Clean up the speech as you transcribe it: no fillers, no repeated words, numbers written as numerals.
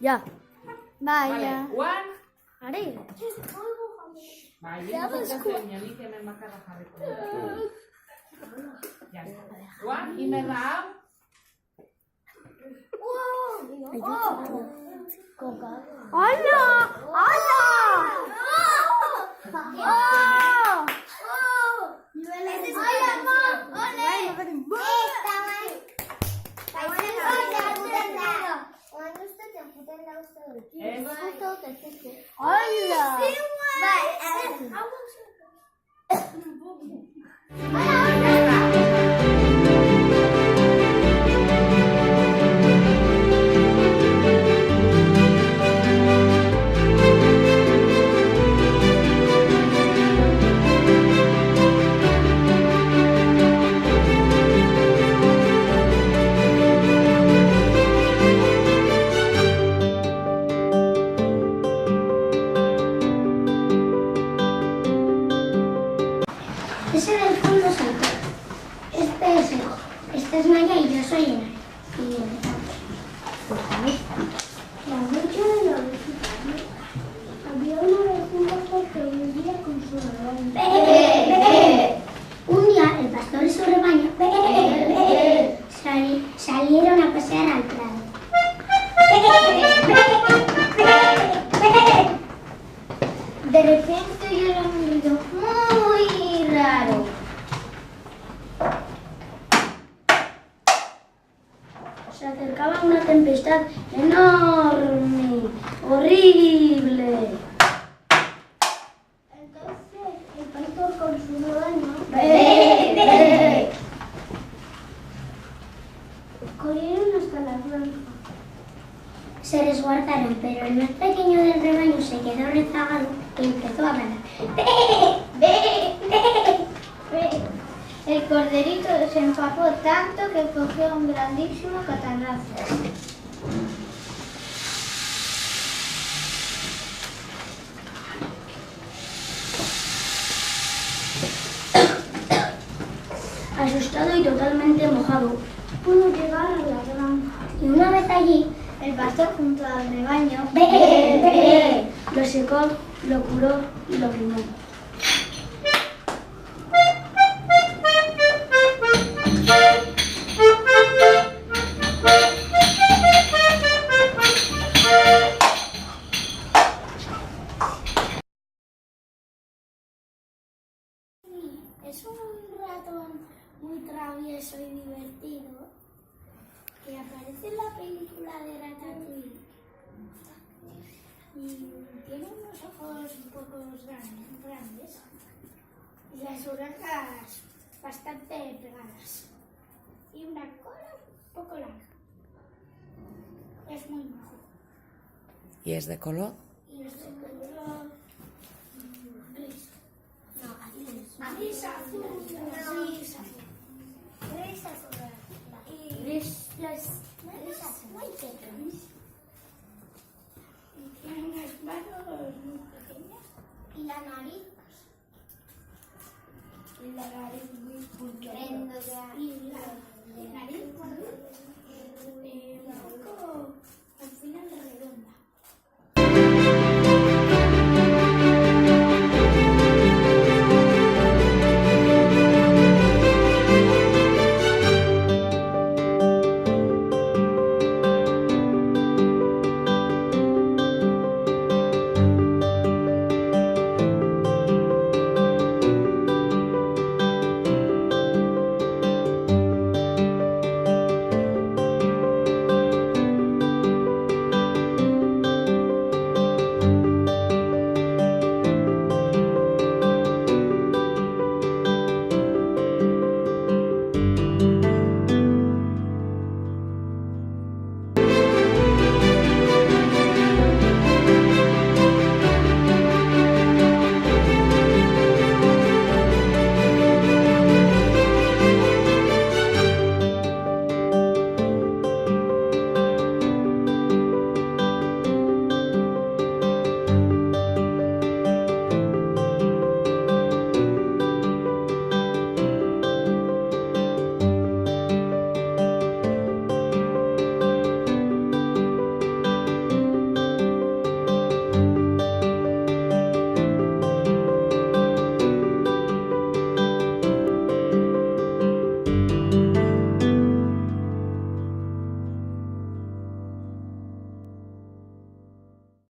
Ya. Vaya. One. Are. Vale, ya que me marca la jarra. Ya está. One, y me da. ¡Hola! ¡Hola! Ese del fondo es el perro. Este es el ojo. Esta es Maya y yo soy Enare. Y la noche de la visita. Había una vez un pastor que vivía con su rebaño. Un día el pastor y su rebaño salieron a pasear al prado. De repente oyeron un ruido muy raro. Se acercaba una tempestad enorme, horrible. Entonces el pastor con su rebaño corrieron hasta la granja. Se resguardaron, pero el más pequeño del rebaño se quedó rezagado y empezó a bradar. El corderito se empapó tanto que cogió un grandísimo catarrazo. Asustado y totalmente mojado, pudo llegar a la granja. Y una vez allí, el pastor junto al rebaño lo secó, lo curó y lo quemó. Es un ratón muy travieso y divertido que aparece en la película de Ratatouille y tiene unos ojos un poco grandes y las orejas bastante pegadas y una cola un poco larga. Es muy majo. ¿Y es de color? Y es de color gris. No, gris azul. Gris azul. Gris azul. Gris azul. Muy pequeños. Y tiene unas manos muy pequeñas. Y la nariz. Y la nariz muy puntual. Y la nariz